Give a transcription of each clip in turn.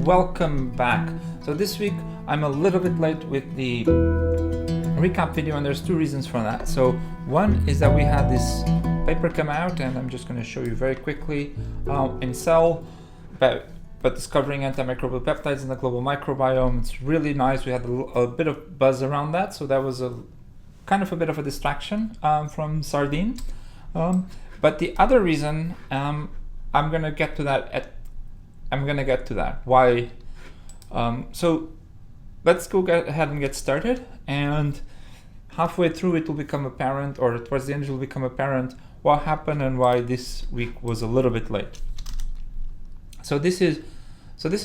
welcome back. So this week I'm a little bit late with the recap video, and there's two reasons for that. So one is that we had this paper come out, and I'm just going to show you very quickly in Cell about discovering antimicrobial peptides in the global microbiome. It's really nice. We had a bit of buzz around that, so that was a kind of a bit of a distraction from Sardine. But the other reason, I'm going to get to that Why? So let's go ahead and get started. And halfway through, it will become apparent, or towards the end, it will become apparent what happened and why this week was a little bit late. So this is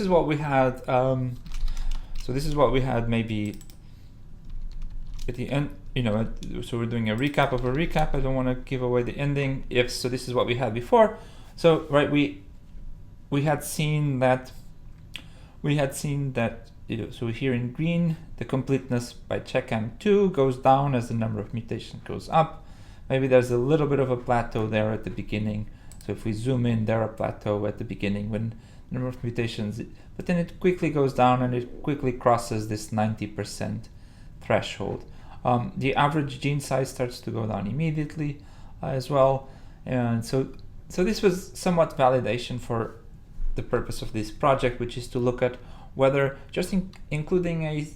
what we had. Maybe at the end. So we're doing a recap of a recap. I don't want to give away the ending. So this is what we had before. So right, we had seen that. So here in green, the completeness by CheckM2 goes down as the number of mutations goes up. Maybe there's a little bit of a plateau there at the beginning. So if we zoom in, there a plateau at the beginning when the number of mutations, but then it quickly goes down and it quickly crosses this 90% threshold. The average gene size starts to go down immediately as well. And so this was somewhat validation for the purpose of this project, which is to look at whether just including a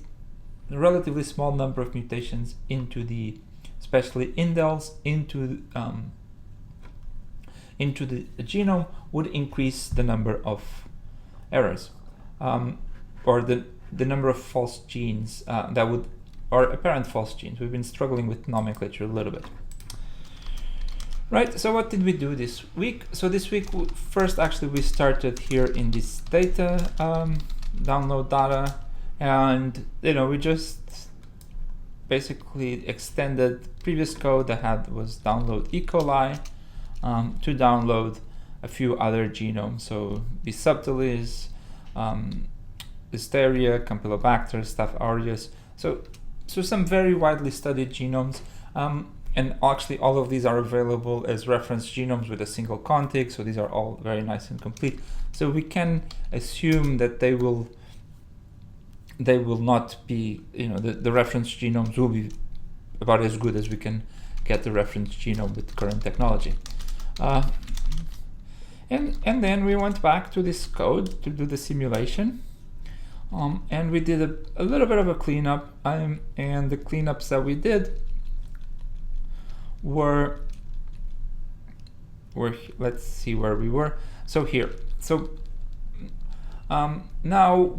relatively small number of mutations into especially indels into the genome would increase the number of errors, or the number of false genes or apparent false genes. We've been struggling with nomenclature a little bit. Right, so what did we do this week? So this week, first actually we started here in this data, download data, and we just basically extended previous code that was download E. coli to download a few other genomes. So B. subtilis, Listeria, Campylobacter, Staph aureus. So some very widely studied genomes. And actually all of these are available as reference genomes with a single contig, so these are all very nice and complete. So we can assume that they will not be, the reference genomes will be about as good as we can get the reference genome with current technology. And then we went back to this code to do the simulation. And we did a little bit of a cleanup, and the cleanups that we did were let's see where we were. So here, now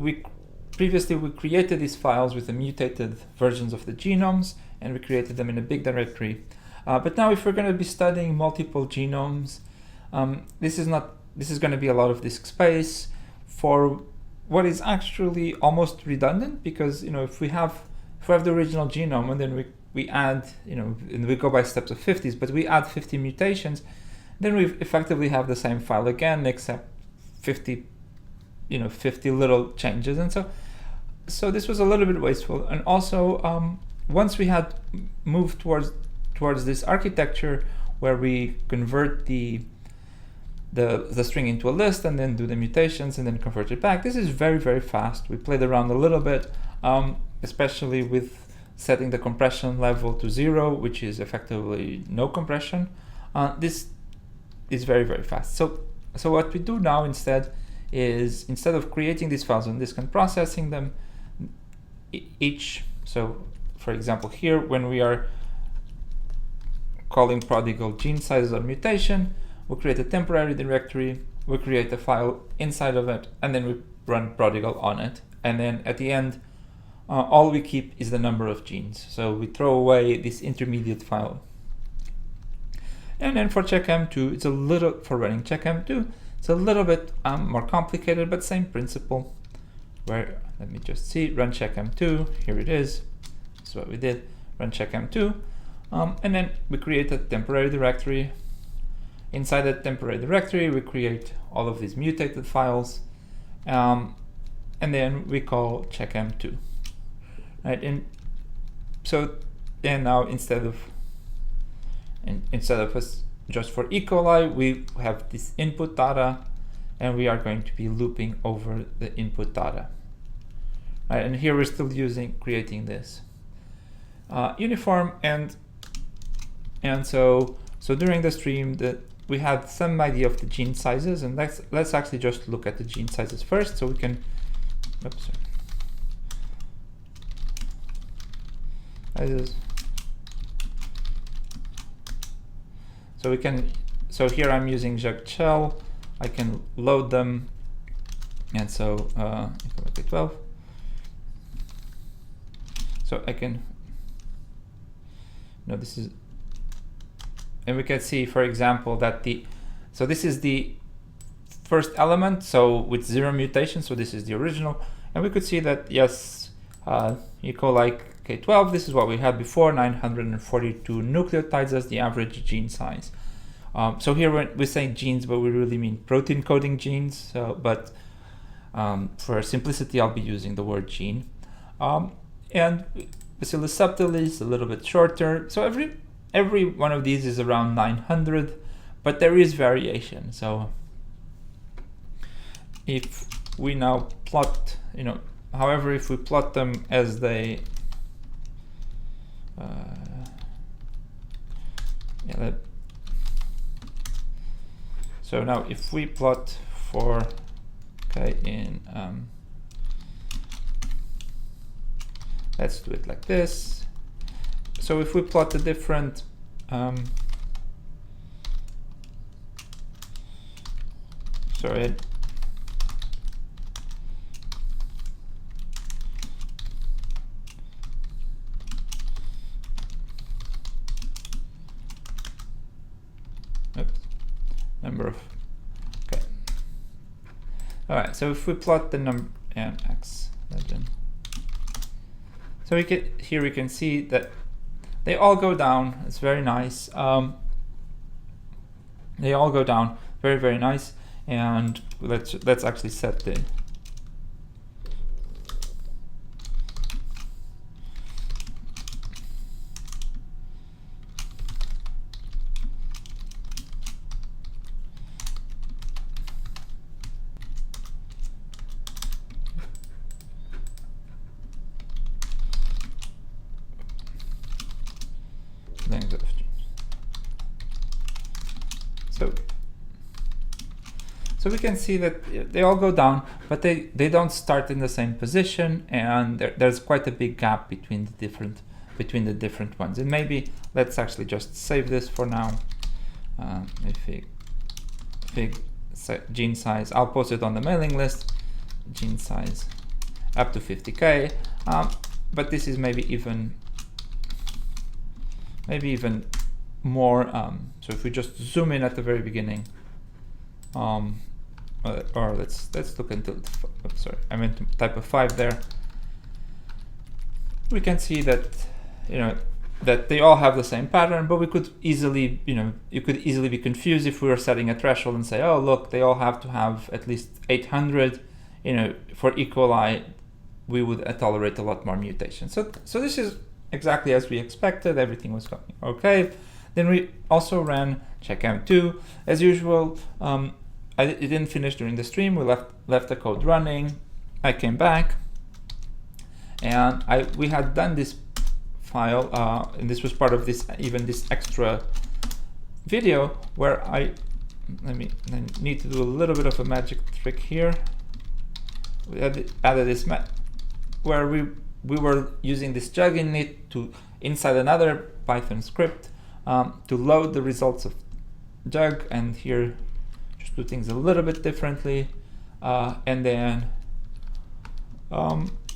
previously we created these files with the mutated versions of the genomes, and we created them in a big directory. But now if we're going to be studying multiple genomes, this is going to be a lot of disk space for what is actually almost redundant, because if we have the original genome and then we add, and we go by steps of 50s, but we add 50 mutations, then we effectively have the same file again, except 50 little changes. And so this was a little bit wasteful. And also, once we had moved towards this architecture where we convert the string into a list and then do the mutations and then convert it back, this is very, very fast. We played around a little bit, especially with setting the compression level to 0, which is effectively no compression. This is very, very fast. So what we do now instead of creating these files on disk and processing them so for example here, when we are calling prodigal gene sizes or mutation, we create a temporary directory, we create a file inside of it, and then we run prodigal on it. And then at the end, all we keep is the number of genes. So we throw away this intermediate file. And then for CheckM2, for running CheckM2, it's a little bit more complicated, but same principle. Let me just see, run CheckM2, here it is. That's what we did, run CheckM2. And then we create a temporary directory. Inside that temporary directory, we create all of these mutated files. And then we call CheckM2. Right, and now instead of us just for E. coli, we have this input data, and we are going to be looping over the input data. Right, and here we're still creating this uniform, and so during the stream we had some idea of the gene sizes, and let's actually just look at the gene sizes first, so we can. Oops, so we can. So here I'm using JugShell. I can load them, and so equal 12. So I can. No, this is. And we can see, for example, that this is the first element, so with 0 mutation, so this is the original, and we could see that, yes, E. coli K12, this is what we had before, 942 nucleotides as the average gene size. So here we're saying genes, but we really mean protein coding genes, but for simplicity, I'll be using the word gene. And Bacillus subtilis is a little bit shorter, so every one of these is around 900, but there is variation. So if we now plot, however, if we plot them as they, so now if we plot for, let's do it like this. So if we plot the different number of, all right, so if we plot the number and x legend, so here we can see that they all go down. It's very nice. They all go down very, very nice. And let's actually set the length of genes. So we can see that they all go down, but they don't start in the same position, and there's quite a big gap between the different ones. And maybe let's actually just save this for now. Fig gene size, I'll post it on the mailing list. Gene size up to 50K, but this is maybe even more. So if we just zoom in at the very beginning, or let's look until, oops, sorry, I meant to type a 5 there. We can see that that they all have the same pattern, but we could easily, you could easily be confused if we were setting a threshold and say, oh look, they all have to have at least 800. For E. coli, we would tolerate a lot more mutations. So this is exactly as we expected. Everything was going okay. Then we also ran checkm2 as usual. It didn't finish during the stream. We left the code running. I came back, and we had done this file, and this was part of this extra video where I need to do a little bit of a magic trick here. We added this where we were using this jug init to inside another Python script to load the results of jug, and here just do things a little bit differently, and then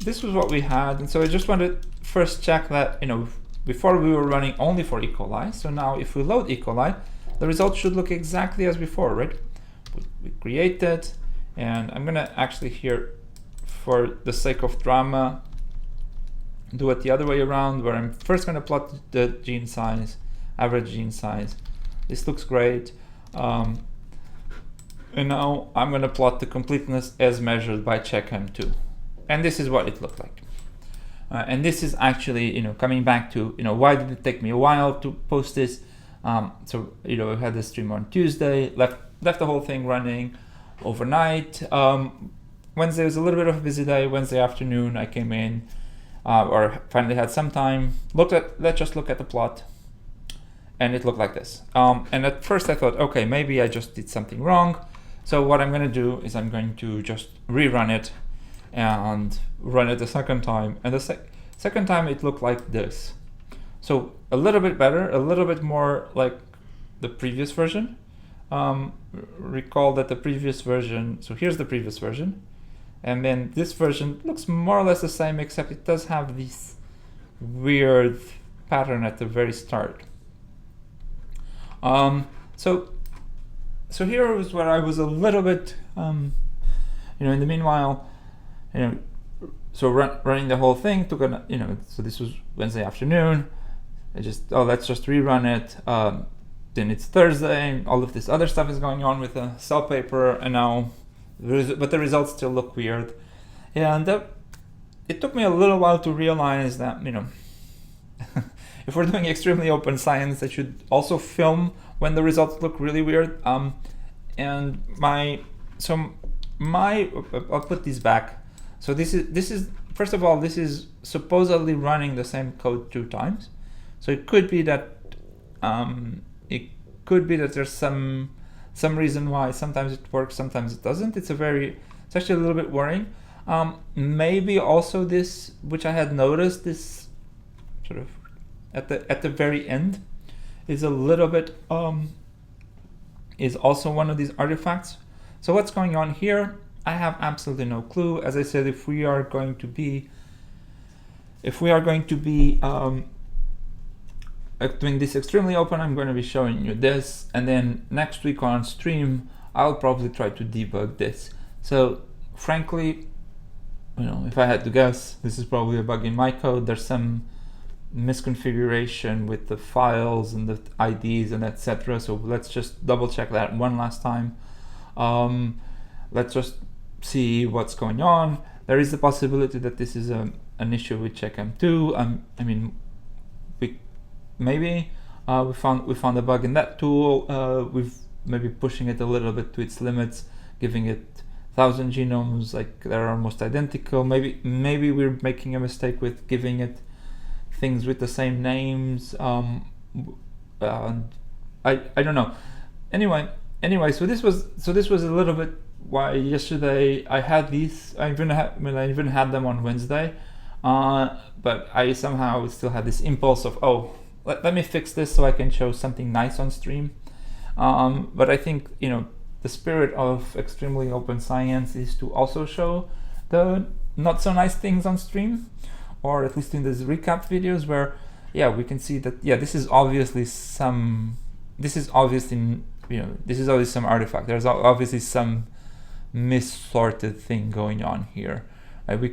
this was what we had. And so I just wanted to first check that, before we were running only for E. coli. So now if we load E. coli, the results should look exactly as before, right? We create it, and I'm gonna actually here, for the sake of drama, do it the other way around, where I'm first gonna plot the gene size, average gene size. This looks great. And now I'm gonna plot the completeness as measured by checkm2. And this is what it looked like. And this is actually, coming back to, why did it take me a while to post this? So, we had the stream on Tuesday, left the whole thing running. overnight. Wednesday was a little bit of a busy day. Wednesday afternoon, I came in, or finally had some time. Let's just look at the plot, and it looked like this. And at first I thought, okay, maybe I just did something wrong. So what I'm going to do is I'm going to just rerun it and run it a second time. And the second time it looked like this. So a little bit better, a little bit more like the previous version. Recall that the previous version, so here's the previous version. And then this version looks more or less the same, except it does have this weird pattern at the very start. So here was where I was a little bit, in the meanwhile, so running the whole thing took so this was Wednesday afternoon. Let's just rerun it. Then it's Thursday. All of this other stuff is going on with the cell paper, and now, but the results still look weird. And it took me a little while to realize that, if we're doing extremely open science, I should also film when the results look really weird. I'll put these back. So this is first of all, this is supposedly running the same code 2 times. So it could be that there's some reason why sometimes it works, sometimes it doesn't. It's actually a little bit worrying. Maybe also this, which I had noticed, this sort of at the very end, is a little bit is also one of these artifacts. So what's going on here? I have absolutely no clue. As I said, if we are going to be doing this extremely open, I'm going to be showing you this, and then next week on stream I'll probably try to debug this. So frankly, if I had to guess, this is probably a bug in my code. There's some misconfiguration with the files and the IDs and etc. So let's just double check that one last time. Let's just see what's going on. There is the possibility that this is an issue with checkm2. We found a bug in that tool. We've maybe pushing it a little bit to its limits, giving it 1,000 genomes like they're almost identical. Maybe we're making a mistake with giving it things with the same names. I don't know. Anyway, so this was a little bit why yesterday I had these. I even had them on Wednesday, but I somehow still had this impulse of, let me fix this so I can show something nice on stream. But I think the spirit of extremely open science is to also show the not so nice things on stream, or at least in these recap videos where we can see that this is obviously some artifact. There's obviously some missorted thing going on here. Let me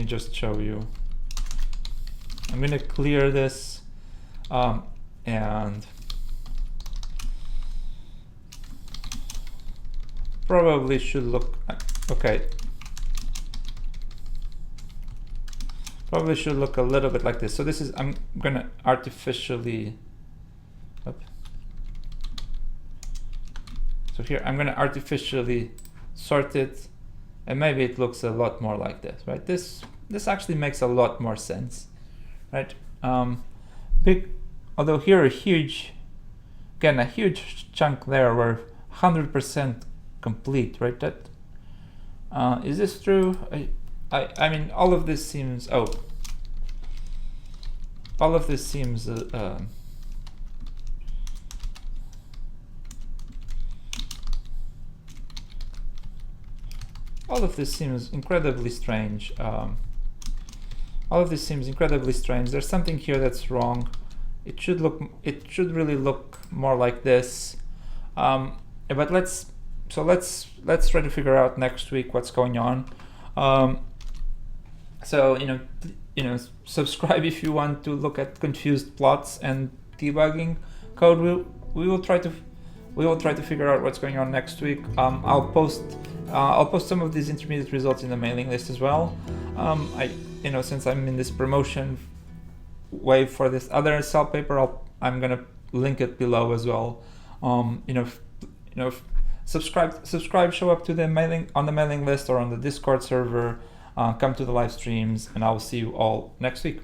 just show you. I'm gonna clear this and probably should look okay. Probably should look a little bit like this. So this is, I'm gonna artificially, so here I'm gonna artificially sort it, and maybe it looks a lot more like this, right? This actually makes a lot more sense, right? Although here a huge chunk there were 100% complete, right? That is this true? I mean, all of this seems incredibly strange. There's something here that's wrong. It should really look more like this. But let's try to figure out next week what's going on. So subscribe if you want to look at confused plots and debugging code. We will try to figure out what's going on next week. I'll post some of these intermediate results in the mailing list as well. Since I'm in this promotion wave for this other cell paper, I'm gonna link it below as well. Subscribe, show up to the mailing list or on the Discord server. Come to the live streams, and I will see you all next week.